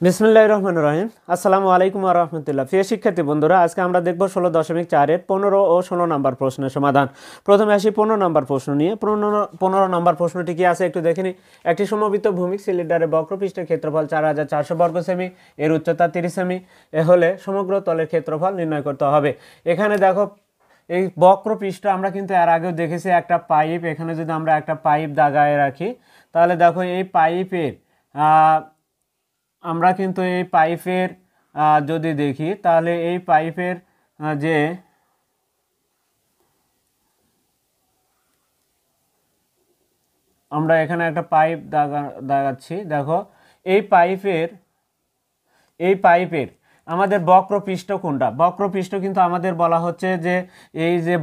বিসমিল্লাহির রহমানির রহিম। আসসালামু আলাইকুম ওয়া রাহমাতুল্লাহ। প্রিয় শিক্ষার্থী বন্ধুরা, আজকে আমরা দেখব 16.4 এর 15 ও 16 নম্বর প্রশ্নের সমাধান। প্রথমে আসি 15 নম্বর প্রশ্ন নিয়ে। 15 নম্বর প্রশ্নটি কি আছে একটু দেখে নিই। একটি সমমিত ভূমিক সিলিন্ডারের বক্রপৃষ্ঠের ক্ষেত্রফল 4400 বর্গ সেমি, এর উচ্চতা 30 সেমি হলে সমগ্র তলের ক্ষেত্রফল নির্ণয় করতে হবে। এখানে দেখো এই বক্রপৃষ্ঠ আমরা কিন্তু এর আগেও দেখেছি একটা পাইপ। এখানে যদি আমরা একটা পাইপ দাগায় রাখি তাহলে দেখো এই পাইপের আমরা কিন্তু এই পাইপের যদি দেখি তাহলে এই পাইপের যে আমরা এখানে একটা পাইপ দাগাচ্ছি, দেখো এই পাইপের আমাদের বক্রপৃষ্ঠ কোনটা? বক্রপৃষ্ঠ কিন্তু আমাদের বলা হচ্ছে যে এই যে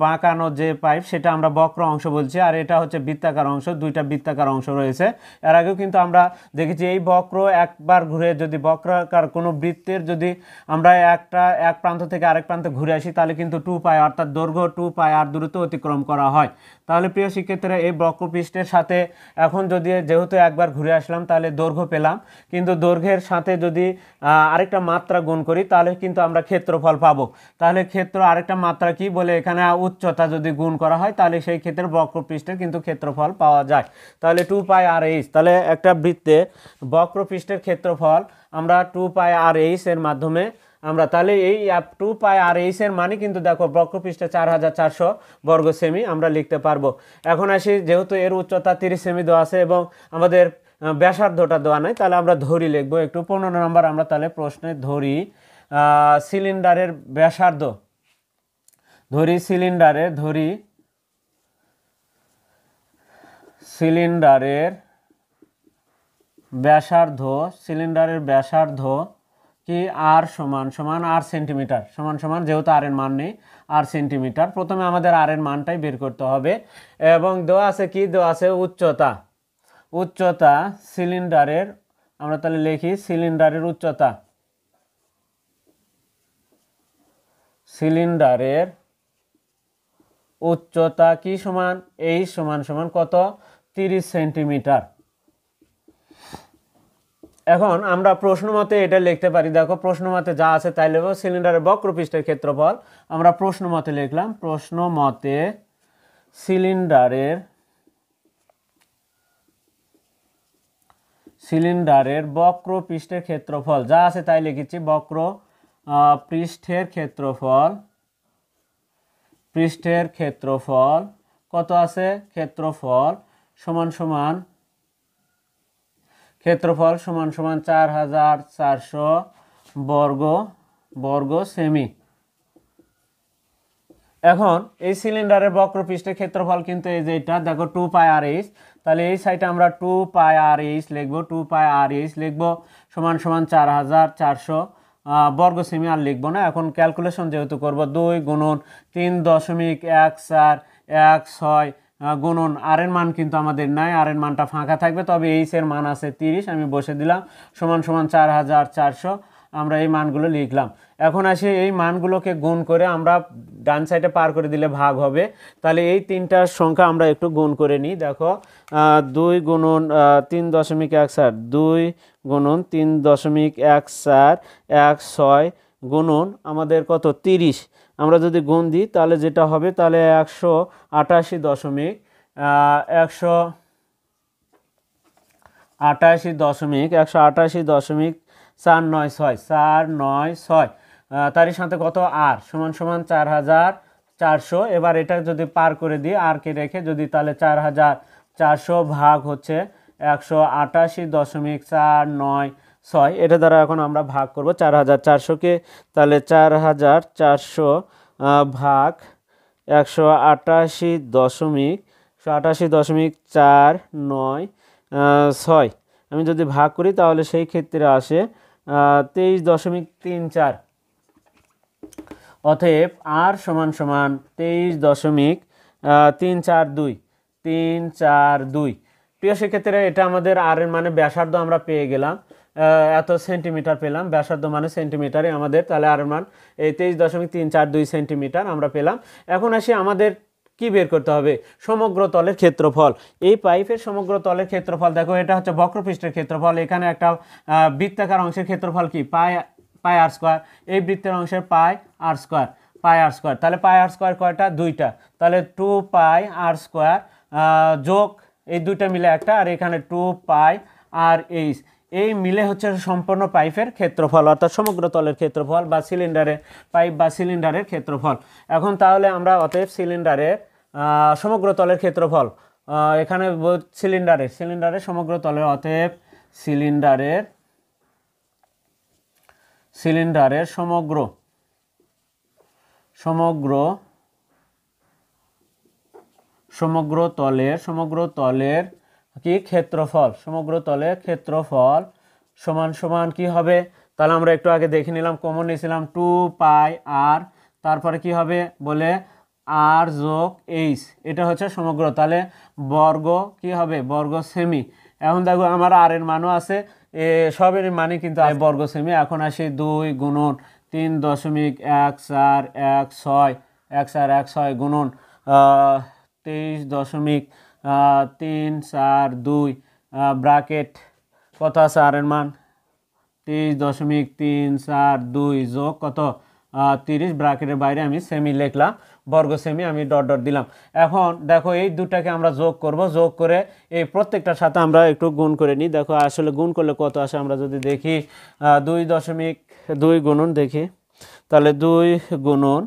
বাঁকানো যে পাইপ সেটা আমরা বক্র অংশ বলছি, আর এটা হচ্ছে বৃত্তাকার অংশ। দুইটা বৃত্তাকার অংশ রয়েছে। এর আগেও কিন্তু আমরা দেখেছি এই বক্র একবার ঘুরে যদি বক্রাকার কোনো বৃত্তের যদি আমরা এক প্রান্ত থেকে আরেক প্রান্তে ঘুরে আসি তাহলে কিন্তু 2π অর্থাৎ দৈর্ঘ্য 2πr দূরত্ব অতিক্রম করা হয়। তাহলে প্রিয় শিক্ষার্থীরা এই বক্রপৃষ্ঠের সাথে এখন যদি যেহেতু একবার ঘুরে আসলাম তাহলে দৈর্ঘ্য পেলাম, কিন্তু দৈর্ঘ্যের সাথে যদি আরেকটা মাত্রা গুণ করি তাহলে কিন্তু আমরা ক্ষেত্রফল পাবো। তাহলে আরেকটা মাত্রা কি বলে, এখানে উচ্চতা যদি গুণ করা হয় তাহলে সেই ক্ষেত্রে বক্রপৃষ্ঠের কিন্তু ক্ষেত্রফল পাওয়া যায়। তাহলে 2πr/h, তাহলে একটা বৃত্তে বক্রপৃষ্ঠের ক্ষেত্রফল আমরা 2πr/h এর মাধ্যমে আমরা তাহলে এই 2πr/h এর মানে কিন্তু দেখো বক্রপৃষ্ঠে 4400 বর্গ সেমি আমরা লিখতে পারবো। এখন আসি, যেহেতু এর উচ্চতা 30 সেমি দেওয়া আছে এবং আমাদের ব্যাসার্ধটা দেওয়া নাই, তাহলে আমরা ধরি লিখবো একটু। 15 নম্বর আমরা তাহলে প্রশ্নে ধরি সিলিন্ডারের ব্যাসার্ধ, সিলিন্ডারের ব্যাসার্ধ কি আর সমান আর সেন্টিমিটার সমান যেহেতু আর এর মান নেই আর সেন্টিমিটার। প্রথমে আমাদের আর এর মানটাই বের করতে হবে এবং দেওয়া আছে কি, দেওয়া আছে উচ্চতা সিলিন্ডারের। আমরা তাহলে লিখি সিলিন্ডারের উচ্চতা কি সমান, এই সমান কত, 30 সেন্টিমিটার। এখন আমরা প্রশ্ন মতে এটা লিখতে পারি। দেখো প্রশ্ন মতে যা আছে তাই লিখব। সিলিন্ডারের বক্রপৃষ্ঠের ক্ষেত্রফল আমরা প্রশ্ন মতে লিখলাম। প্রশ্ন মতে সিলিন্ডারের বক্রপৃষ্ঠের ক্ষেত্রফল যা আছে তাই লিখেছি। পৃষ্ঠের ক্ষেত্রফল কত আছে, ক্ষেত্রফল সমান 4400 বর্গ সেমি। এখন এই সিলিন্ডারের বক্রপৃষ্ঠের ক্ষেত্রফল কিন্তু এই যে এটা দেখো 2πr/h, তাহলে এই সাইডে আমরা 2πr/h লিখবো। 2πr/h লিখবো সমান 4400 বর্গ সেমি, আর লিখবো না। এখন ক্যালকুলেশন যেহেতু করব, 2 গুণন 3.1416 গুণন আর এর মান কিন্তু আমাদের নাই, আর এর মানটা ফাঁকা থাকবে, তবে এইচ এর মান আছে 30, আমি বসে দিলাম সমান 4400। আমরা এই মানগুলো লিখলাম। এখন আসি এই মানগুলোকে গুণ করে আমরা ডান সাইডে পার করে দিলে ভাগ হবে। তাহলে এই তিনটার সংখ্যা আমরা একটু গুণ করে নিই। দেখো 2 গুণন 3.14, 2 গুণন 3.1416 গুণন আমাদের কত 30। আমরা যদি গুণ দিই তাহলে যেটা হবে তাহলে 188.496 তারই সাথে কত আর সমান 4400। এবার এটা যদি পার করে দিই আর কে রেখে যদি, তাহলে 4400 ভাগ হচ্ছে 188.496, এটা দ্বারা এখন আমরা ভাগ করব 4400-কে। তাহলে 4400 ভাগ 188.496 আমি যদি ভাগ করি তাহলে সেই ক্ষেত্রে আসে 23.34। অতএব আর সমান 23.342। প্রিয় সেক্ষেত্রে এটা আমাদের আর এর মানে ব্যাসার্ধ আমরা পেয়ে গেলাম, এত সেন্টিমিটার পেলাম, ব্যাসার্ধ মানে সেন্টিমিটারে আমাদের, তাহলে আর এর মান এই 23.342 সেন্টিমিটার আমরা পেলাম। এখন আসি আমাদের কি বের করতে হবে? সমগ্র তলের ক্ষেত্রফল। এই পাইপের সমগ্র তলের ক্ষেত্রফল দেখো, এটা হচ্ছে বক্রপৃষ্ঠের ক্ষেত্রফল। এখানে একটা বৃত্তাকার অংশের ক্ষেত্রফল কি পাই আর স্কোয়ার, এই বৃত্তের অংশের পাই আর স্কোয়ার, তাহলে পাই আর স্কোয়ার কয়টা? দুইটা। তাহলে 2 পাই আর স্কোয়ার যোগ এই দুইটা মিলে একটা, আর এখানে 2 পাই আর এইচ, এই মিলে হচ্ছে সম্পূর্ণ পাইপের ক্ষেত্রফল, অর্থাৎ সমগ্র তলের ক্ষেত্রফল বা সিলিন্ডারের পাইপ বা সিলিন্ডারের ক্ষেত্রফল। এখন তাহলে আমরা অতএব সিলিন্ডারের সমগ্র তলের ক্ষেত্রফল, এখানে সিলিন্ডারের সমগ্র তলের, অতএব সিলিন্ডারের সমগ্র তলের কি ক্ষেত্রফল, সমগ্র তলের ক্ষেত্রফল সমান সমান কি হবে? তাহলে আমরা একটু আগে দেখে নিলাম, কমন নিয়েছিলাম 2 পাই আর, তারপরে কি হবে বলে আর যোগ এইচ, এটা হচ্ছে সমগ্র, তাহলে বর্গ কি হবে? বর্গ সেমি। এখন দেখো আমার আর এর মানও আছে, সবের মানে কিন্তু বর্গ সেমি। এখন আসি 2 গুণন 3.1416 গুণন 23.342 ব্র্যাকেট কত আছে আর এর মান? 23.342 যোগ কত? 30, ব্র্যাকেটের বাইরে আমি সেমি লিখলাম, বর্গ সেমি আমি ডট ডট দিলাম। এখন দেখো এই দুটাকে আমরা যোগ করব, যোগ করে এই প্রত্যেকটার সাথে আমরা একটু গুণ করে নিই। দেখো আসলে গুণ করলে কত আসে আমরা যদি দেখি, 2.2 গুণন দেখি, তাহলে 2 গুণন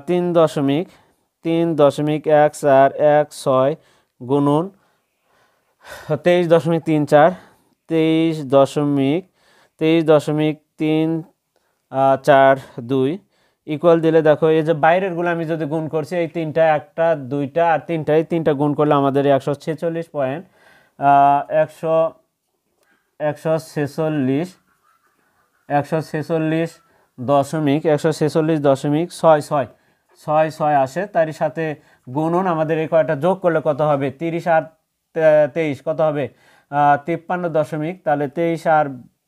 3.1416 গুণন 23.34 23.342 ইকুয়াল দিলে দেখো এই যে বাইরেরগুলো আমি যদি গুণ করছি, এই তিনটা, একটা দুইটা আর তিনটা, এই তিনটা গুণ করলে আমাদের 146.66 আসে। তার সাথে গুণন আমাদের এই কয়টা যোগ করলে কত হবে? 30 আর 23 কত হবে? 53 তাহলে 23 আর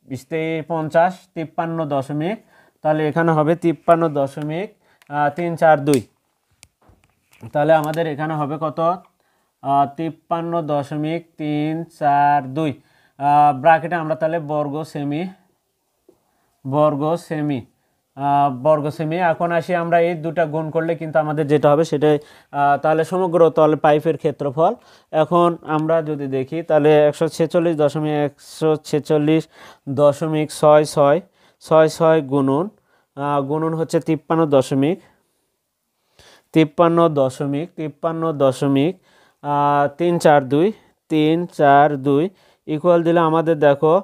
50 53 তাহলে এখানে হবে 53.342। তাহলে আমাদের এখানে হবে কত? 53.342 ব্র্যাকেটে আমরা তাহলে বর্গ সেমি। এখন আসি আমরা এই দুটা গুণ করলে কিন্তু আমাদের যেটা হবে সেটাই, তাহলে সমগ্র তল পাইপের ক্ষেত্রফল। এখন আমরা যদি দেখি তাহলে 146.66 গুণন হচ্ছে 53.342 ইকুয়াল দিলে আমাদের দেখো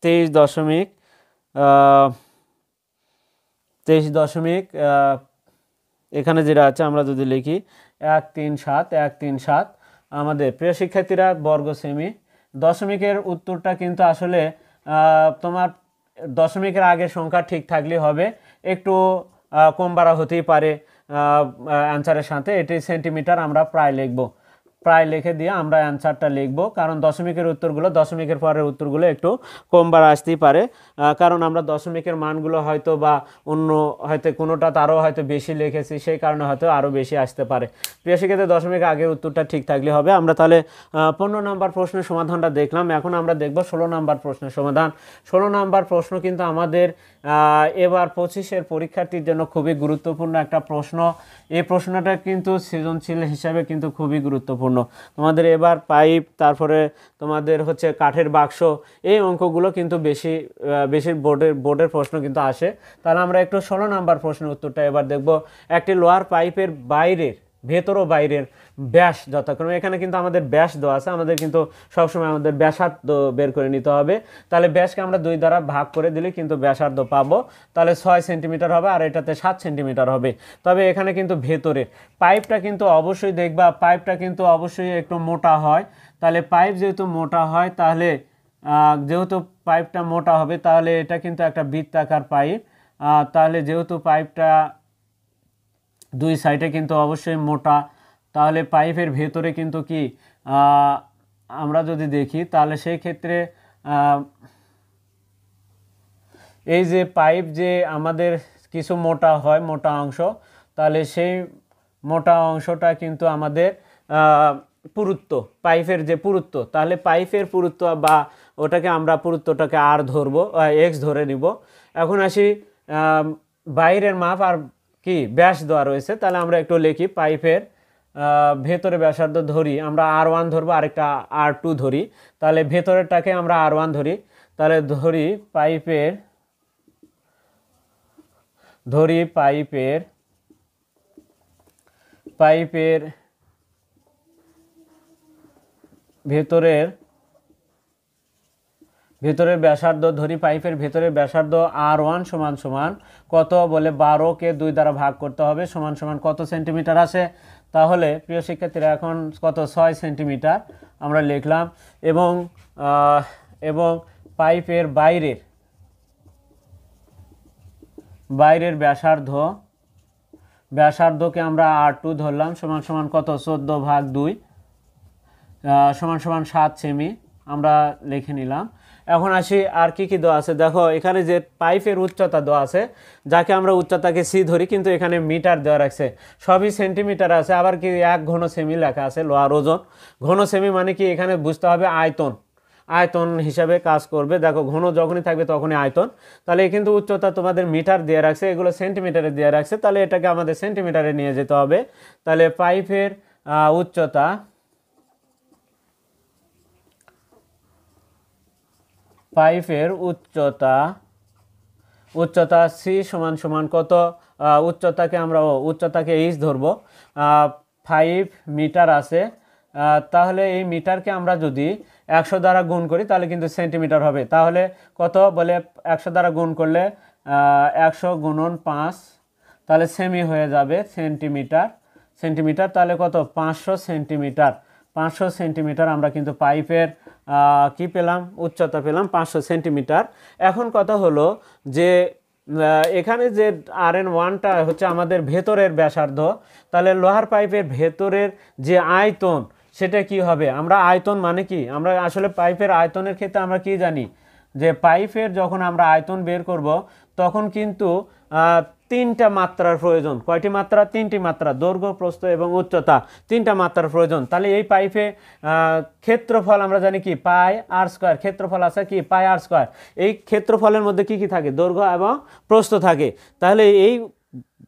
23.8 এখানে যেটা আছে আমরা যদি লিখি 137 আমাদের প্রিয় শিক্ষার্থীরা বর্গ সেমি। দশমিকের উত্তরটা কিন্তু আসলে তোমার দশমিকের আগের সংখ্যা ঠিক থাকলে হবে, একটু কম বাড়া হতেই পারে অ্যান্সারের সাথে। এটি সেন্টিমিটার আমরা প্রায় লিখব, প্রায় লিখে দিয়ে আমরা অ্যান্সারটা লিখব, কারণ দশমিকের উত্তরগুলো, দশমিকের পরের উত্তরগুলো একটু কম বাড়া আসতেই পারে, কারণ আমরা দশমিকের মানগুলো হয়তো বা অন্য হয়তো কোনোটা তারও হয়তো বেশি লিখেছি, সেই কারণে হয়তো আরও বেশি আসতে পারে। প্রিয় শিক্ষার্থী দশমিক আগের উত্তরটা ঠিক থাকলে হবে। আমরা তাহলে 15 নম্বর প্রশ্নের সমাধানটা দেখলাম। এখন আমরা দেখব 16 নম্বর প্রশ্নের সমাধান। 16 নম্বর প্রশ্ন কিন্তু আমাদের এবার 25-এর পরীক্ষার্থীর জন্য খুবই গুরুত্বপূর্ণ একটা প্রশ্ন। এই প্রশ্নটা কিন্তু সৃজনশীল হিসাবে কিন্তু খুবই গুরুত্বপূর্ণ। তোমাদের এবার পাইপ, তারপরে তোমাদের হচ্ছে কাঠের বাক্স, এই অঙ্কগুলো কিন্তু বেশি বোর্ডের প্রশ্ন কিন্তু আসে। তাহলে আমরা একটু 16 নম্বর প্রশ্নের উত্তরটা এবার দেখব। একটি লোহার পাইপের বাইরের, ভেতর ও বাইরের ব্যাস যথাক্রমে, এখানে কিন্তু আমাদের ব্যাস দেওয়া আছে, আমাদের কিন্তু সবসময় আমাদের ব্যাসার্ধ বের করে নিতে হবে। তাহলে ব্যাসকে আমরা 2 দ্বারা ভাগ করে দিলে কিন্তু ব্যাসার্ধ পাবো, তাহলে 6 সেন্টিমিটার হবে, আর এটাতে 7 সেন্টিমিটার হবে। তবে এখানে কিন্তু ভেতরে পাইপটা কিন্তু অবশ্যই দেখবা, পাইপটা কিন্তু অবশ্যই একটু মোটা হয়। তাহলে পাইপ যেহেতু মোটা হয়, তাহলে যেহেতু পাইপটা মোটা হবে, তাহলে এটা কিন্তু একটা বৃত্তাকার পাইপ। তাহলে যেহেতু পাইপটা 2 সাইডে কিন্তু অবশ্যই মোটা, তাহলে পাইপের ভেতরে কিন্তু কি আমরা যদি দেখি তাহলে সেই ক্ষেত্রে এই যে পাইপ যে আমাদের কিছু মোটা হয়, মোটা অংশ, তাহলে সেই মোটা অংশটা কিন্তু আমাদের পুরুত্ব, পাইপের যে পুরুত্ব, তাহলে পাইপের পুরুত্ব বা ওটাকে আমরা পুরুত্বটাকে আর ধরবো, এক্স ধরে নিব। এখন আসি বাইরের মাপ আর কি ব্যাস দেওয়া রয়েছে, তাহলে আমরা একটু লিখি পাইপের ভেতরে ব্যাসার্ধ ধরি আমরা R1 ধরবো, আরেকটা R2 ধরি, তাহলে ভেতরেরটাকে আমরা R1 ধরি, তাহলে ধরি পাইপের ভেতরের ব্যাসার্ধ ধরি, পাইপের ভেতরের ব্যাসার্ধ R1 সমান সমান কত বলে 12কে 2 দ্বারা ভাগ করতে হবে, সমান সমান কত সেন্টিমিটার আসে, তাহলে প্রিয় শিক্ষার্থীরা এখন কত 6 সেন্টিমিটার আমরা লিখলাম। এবং পাইপের বাইরের ব্যাসার্ধকে আমরা R2 ধরলাম, সমান সমান কত 14/2 সমান সমান 7 সেমি আমরা লিখে নিলাম। এখন আসি আর কি দেওয়া আছে, দেখো এখানে যে পাইপের উচ্চতা দেওয়া আছে, যাকে আমরা উচ্চতাকে সি ধরি, কিন্তু এখানে মিটার দেওয়া রাখছে, সবই সেন্টিমিটার আছে, আবার কি 1 ঘন সেমি লেখা আছে লোহার ওজন। ঘন সেমি মানে কি এখানে বুঝতে হবে আয়তন হিসাবে কাজ করবে। দেখো ঘন যখনই থাকবে তখনই আয়তন, তাহলে কিন্তু উচ্চতা তোমাদের মিটার দিয়ে রাখছে, এগুলো সেন্টিমিটারে দিয়ে রাখছে, তাহলে এটাকে আমাদের সেন্টিমিটারে নিয়ে যেতে হবে। তাহলে পাইপের উচ্চতা সি সমান সমান কত, উচ্চতাকে এইচ ধরবো, 5 মিটার আছে, তাহলে এই মিটারকে আমরা যদি 100 দ্বারা গুণ করি তাহলে কিন্তু সেন্টিমিটার হবে। তাহলে কত বলে 100 দ্বারা গুণ করলে 100 গুণন 5, তাহলে সেমি হয়ে যাবে সেন্টিমিটার, তাহলে কত 500 সেন্টিমিটার আমরা কিন্তু পাইপের কি পেলাম, উচ্চতা পেলাম 500 সেন্টিমিটার। এখন কথা হলো যে এখানে যে Rn1টা হচ্ছে আমাদের ভেতরের ব্যাসার্ধ, তাহলে লোহার পাইপের ভেতরের যে আয়তন সেটা কি হবে, আমরা আয়তন মানে কি, আমরা আসলে পাইপের আয়তনের ক্ষেত্রে আমরা কি জানি যে পাইপের যখন আমরা আয়তন বের করব তখন কিন্তু 3টা মাত্রার প্রয়োজন। কয়টি মাত্রা? 3টি মাত্রা, দৈর্ঘ্য, প্রস্থ এবং উচ্চতা, 3টা মাত্রার প্রয়োজন। তাহলে এই পাইপে ক্ষেত্রফল আমরা জানি কি পাই আর স্কয়ার, ক্ষেত্রফল আছে কি পাই আর স্কয়ার। এই ক্ষেত্রফলের মধ্যে কি থাকে, দৈর্ঘ্য এবং প্রস্থ থাকে।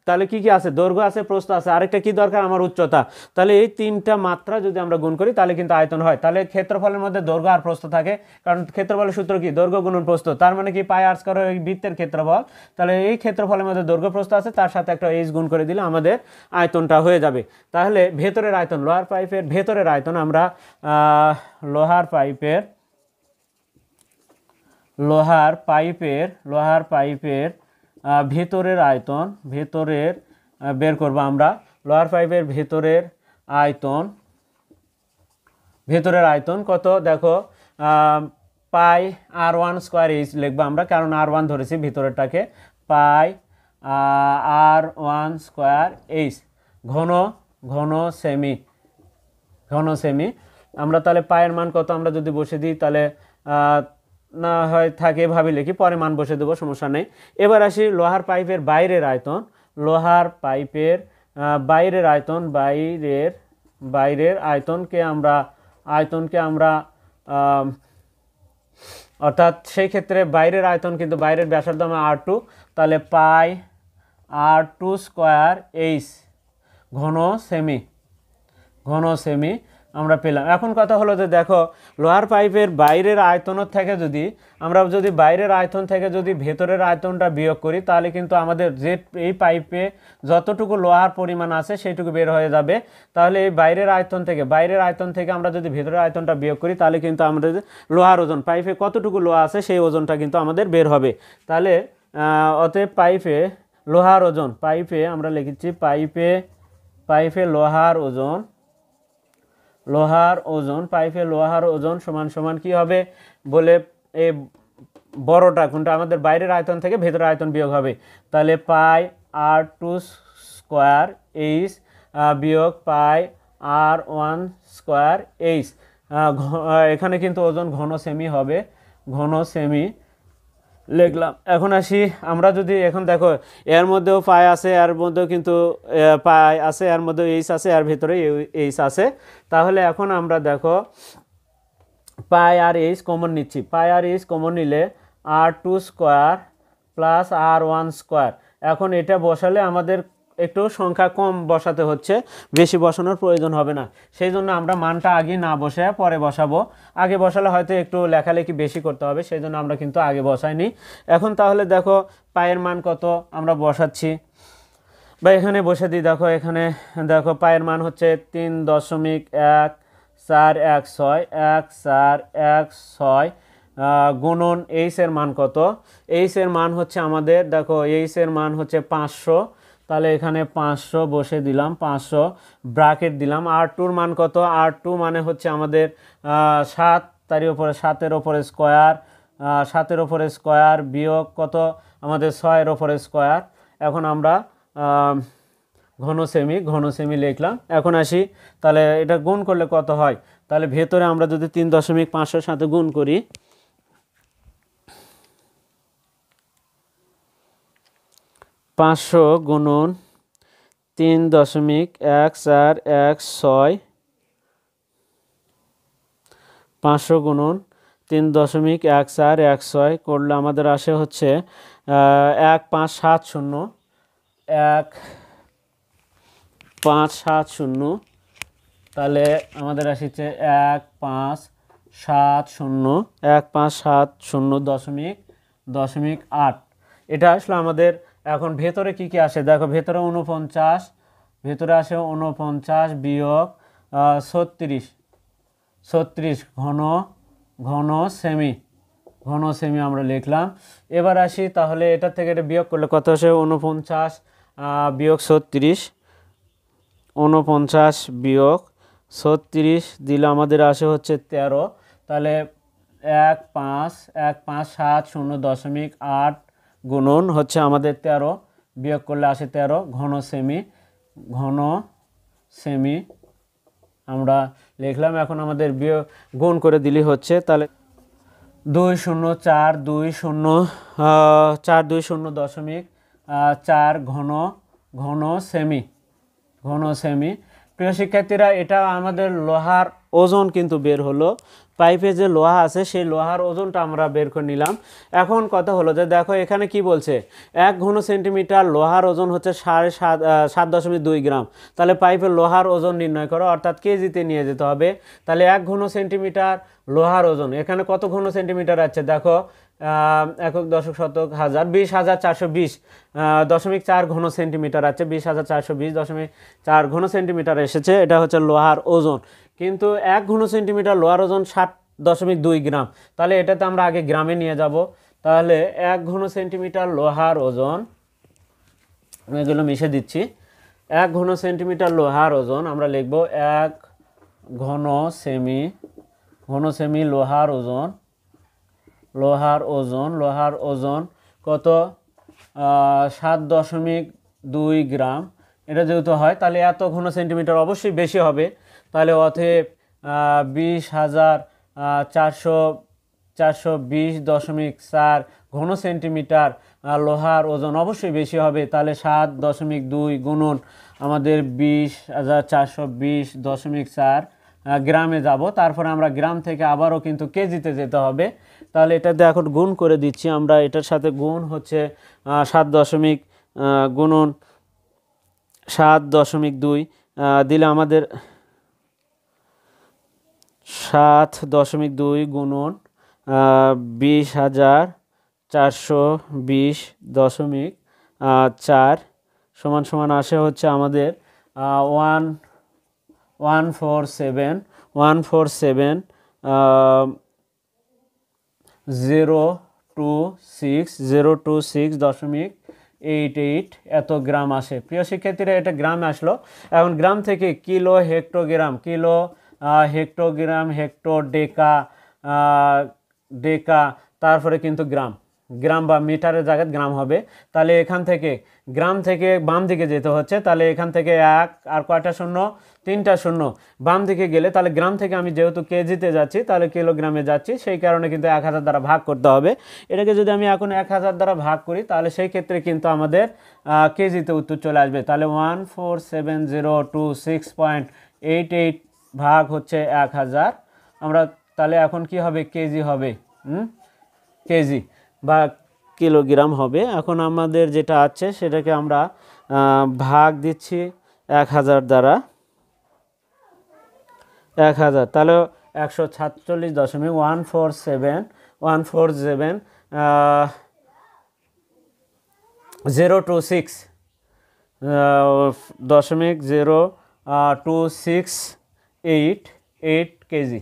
তাহলে কি আছে, দৈর্ঘ্য আছে, প্রস্থ আছে, আরেকটা কি দরকার আমার উচ্চতা। তাহলে এই 3টা মাত্রা যদি আমরা গুণ করি তাহলে কিন্তু আয়তন হয়। তাহলে ক্ষেত্রফলের মধ্যে দৈর্ঘ্য আর প্রস্থ থাকে, কারণ ক্ষেত্রফলের সূত্র কি দৈর্ঘ্য গুণন প্রস্থ, তার মানে কি পাই আর স্কয়ার এই বৃত্তের ক্ষেত্রফল। তাহলে এই ক্ষেত্রফলের মধ্যে দৈর্ঘ্য প্রস্থ আছে, তার সাথে একটা এইচ গুণ করে দিলে আমাদের আয়তনটা হয়ে যাবে। তাহলে ভেতরের আয়তন, লোহার পাইপের ভেতরের আয়তন আমরা লোহার পাইপের ভেতরের আয়তন বের করব আমরা। লোহার পাইপের ভেতরের আয়তন কত, দেখো পাই R1 স্কয়ার এইচ লিখবো আমরা, কারণ R1 ধরেছি ভিতরেরটাকে, পাই R1 স্কয়ার এইচ ঘন সেমি। আমরা তাহলে পায়ের মান কত আমরা যদি বসে দিই, তাহলে না হয় থাকে এভাবে লিখি, পরে মান বসে দেবো, সমস্যা নেই। এবার আসি লোহার পাইপের বাইরের আয়তন। লোহার পাইপের বাইরের আয়তনকে আমরা অর্থাৎ সেই ক্ষেত্রে বাইরের আয়তন কিন্তু বাইরের ব্যাসার্ধ আমরা R2, তাহলে পাই R2 স্কয়ার এইচ ঘন সেমি আমরা পেলাম। এখন কথা হলো যে দেখো লোহার পাইপের বাইরের আয়তনের থেকে যদি বাইরের আয়তন থেকে যদি ভেতরের আয়তনটা বিয়োগ করি, তাহলে কিন্তু আমাদের যে এই পাইপে যতটুকু লোহার পরিমাণ আছে সেইটুকু বের হয়ে যাবে। তাহলে এই বাইরের আয়তন থেকে আমরা যদি ভেতরের আয়তনটা বিয়োগ করি, তাহলে কিন্তু আমাদের লোহার ওজন, পাইপে কতটুকু লোহা আছে সেই ওজনটা কিন্তু আমাদের বের হবে। তাহলে অতএব পাইপে লোহার ওজন, আমরা লিখেছি পাইপে লোহার ওজন সমান সমান কি হবে বলে, এই বড়টা কোনটা, আমাদের বাইরের আয়তন থেকে ভেতরের আয়তন বিয়োগ হবে। তাহলে পাই R2 স্কয়ার এইচ বিয়োগ পাই R1 স্কয়ার এইচ, এখানে কিন্তু ওজন ঘন সেমি হবে, ঘন সেমি লিখলাম। এখন আসি আমরা যদি এখন দেখো এর মধ্যেও পাই আছে, এর মধ্যেও কিন্তু পাই আছে, এর মধ্যেও এইচ আছে, এর ভিতরে এইচ আছে। তাহলে এখন আমরা দেখো পাই আর এইচ কমন নিচ্ছি। পাই আর এইচ কমন নিলে r2 square plus r1 square. এখন এটা বসালে আমাদের একটু সংখ্যা কম বসাতে হচ্ছে, বেশি বসানোর প্রয়োজন হবে না। সেই জন্য আমরা মানটা আগে না বসে পরে বসাবো। আগে বসালে হয়তো একটু লেখালেখি বেশি করতে হবে, সেই জন্য আমরা কিন্তু আগে বসাইনি। এখন তাহলে দেখো পায়ের মান কত আমরা বসাচ্ছি, বা এখানে বসে দিই। দেখো এখানে দেখো পায়ের মান হচ্ছে 3.1416 1416 গুণন এইচের মান কত। এইচের মান হচ্ছে আমাদের দেখো এইচের মান হচ্ছে 500, তাহলে এখানে 500 বসে দিলাম, 500 ব্র্যাকেট দিলাম। r2 মান কত, r2 মানে হচ্ছে আমাদের 7, তারই উপরে 7-এর ওপরে স্কোয়ার, 7-এর ওপরে স্কোয়ার বিয়োগ কত আমাদের 6-এর ওপরে স্কোয়ার। এখন আমরা ঘন সেমি লিখলাম। এখন আসি তাহলে এটা গুণ করলে কত হয়, তাহলে ভেতরে আমরা যদি 3.500 সাথে গুণ করি, 500 গুণন 3.1416, 500 গুণন 3.1416 করলে আমাদের আসে হচ্ছে 1570, 1570। তাহলে আমাদের আসছে 1570.8। এটা আসলে আমাদের। এখন ভেতরে কি কি আসে দেখো, ভেতরে 49, ভেতরে আসে 49 বিয়োগ 36 ঘন সেমি আমরা লিখলাম। এবার আসি তাহলে এটা থেকে এটা বিয়োগ করলে কত আসে, 49 বিয়োগ 36, 49 বিয়োগ 36 দিলে আমাদের আসে হচ্ছে 13। তাহলে 1570.8 গুণন হচ্ছে আমাদের 13 বিয়োগ করলে আসে 13 ঘন সেমি আমরা লিখলাম। এখন আমাদের বিয়োগ গুণ করে দিলে হচ্ছে তাহলে 420.4 ঘন সেমি। প্রিয় শিক্ষার্থীরা, এটা আমাদের লোহার ওজন কিন্তু বের হলো। পাইপে যে লোহা আছে সেই লোহার ওজনটা আমরা বের করে নিলাম। এখন কথা হলো যে দেখো এখানে কি বলছে, 1 ঘন সেন্টিমিটার লোহার ওজন হচ্ছে 7.2 গ্রাম। তাহলে পাইপের লোহার ওজন নির্ণয় করো, অর্থাৎ কেজিতে নিয়ে যেতে হবে। তাহলে 1 ঘন সেন্টিমিটার লোহার ওজন, এখানে কত ঘন সেন্টিমিটার আছে দেখো, একক দশক শতক হাজার 20,420.4 ঘন সেন্টিমিটার আছে, 20,420.4 ঘন সেন্টিমিটার এসেছে। এটা হচ্ছে লোহার ওজন। কিন্তু 1 ঘন সেন্টিমিটার লোহার ওজন 7.2 গ্রাম। তাহলে এটাতে আমরা আগে গ্রামে নিয়ে যাব। তাহলে 1 ঘন সেন্টিমিটার লোহার ওজন, এগুলো মিশে দিচ্ছি। 1 ঘন সেন্টিমিটার লোহার ওজন আমরা লিখব 1 ঘন সেমি লোহার ওজন কত, 7.2 গ্রাম। এটা যেহেতু হয় তাহলে এত ঘন সেন্টিমিটার অবশ্যই বেশি হবে। তাহলে অতএব 20,420.4 ঘন সেন্টিমিটার লোহার ওজন অবশ্যই বেশি হবে। তাহলে 7.2 গুণন আমাদের 20,420.4 গ্রামে যাব। তারপরে আমরা গ্রাম থেকে আবারও কিন্তু কেজিতে যেতে হবে। তাহলে এটাতে এখন গুণ করে দিচ্ছি আমরা, এটার সাথে গুণ হচ্ছে 7 গুণন 7.2 দিলে আমাদের 7.2 গুণন 20,420.4 সমান আসে হচ্ছে আমাদের 147,147,026.88 এত গ্রাম আসে। প্রিয় শিক্ষার্থীরা, এটা গ্রামে আসলো। এখন গ্রাম থেকে কিলো, হেক্টোগ্রাম, হেক্টো, ডেকা, তারপরে কিন্তু গ্রাম। গ্রাম বা মিটারের জায়গায় গ্রাম হবে। তাহলে এখান থেকে গ্রাম থেকে বাম দিকে যেতে হচ্ছে, তাহলে এখান থেকে 1 আর কয়টা শূন্য, 3টা শূন্য বাম দিকে গেলে, তাহলে গ্রাম থেকে আমি যেহেতু কেজিতে যাচ্ছি তাহলে কিলোগ্রামে যাচ্ছি, সেই কারণে কিন্তু 1000 দ্বারা ভাগ করতে হবে। এটাকে যদি আমি এখন 1000 দ্বারা ভাগ করি তাহলে সেই ক্ষেত্রে কিন্তু আমাদের কেজিতে উত্তর চলে আসবে। তাহলে 1470226.88 ভাগ হচ্ছে 1000। আমরা তাহলে এখন কি হবে, কেজি হবে, কেজি বা কিলোগ্রাম হবে। এখন আমাদের যেটা আছে সেটাকে আমরা ভাগ দিচ্ছি 1000 দ্বারা, 1000, তাহলে 147.026.02688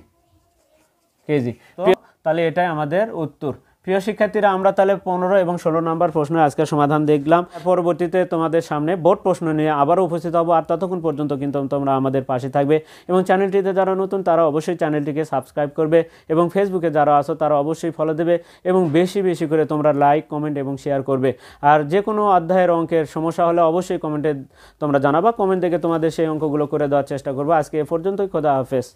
কেজি, তো তাহলে এটাই আমাদের উত্তর। প্রিয় শিক্ষার্থীরা, আমরা তাহলে 15 এবং 16 নম্বর প্রশ্নের আজকের সমাধান দেখলাম। পরবর্তীতে তোমাদের সামনে বোর্ড প্রশ্ন নিয়ে আবারও উপস্থিত হবো। আর ততক্ষণ পর্যন্ত কিন্তু তোমরা আমাদের পাশে থাকবে এবং চ্যানেলটিতে যারা নতুন তারা অবশ্যই চ্যানেলটিকে সাবস্ক্রাইব করবে এবং ফেসবুকে যারা আসো তারা অবশ্যই ফলো দেবে এবং বেশি বেশি করে তোমরা লাইক, কমেন্ট এবং শেয়ার করবে। আর যে কোনো অধ্যায়ের অঙ্কের সমস্যা হলে অবশ্যই কমেন্টে তোমরা জানাবা, কমেন্ট থেকে তোমাদের সেই অঙ্কগুলো করে দেওয়ার চেষ্টা করবো। আজকে এ পর্যন্তই, খোদা হাফেজ।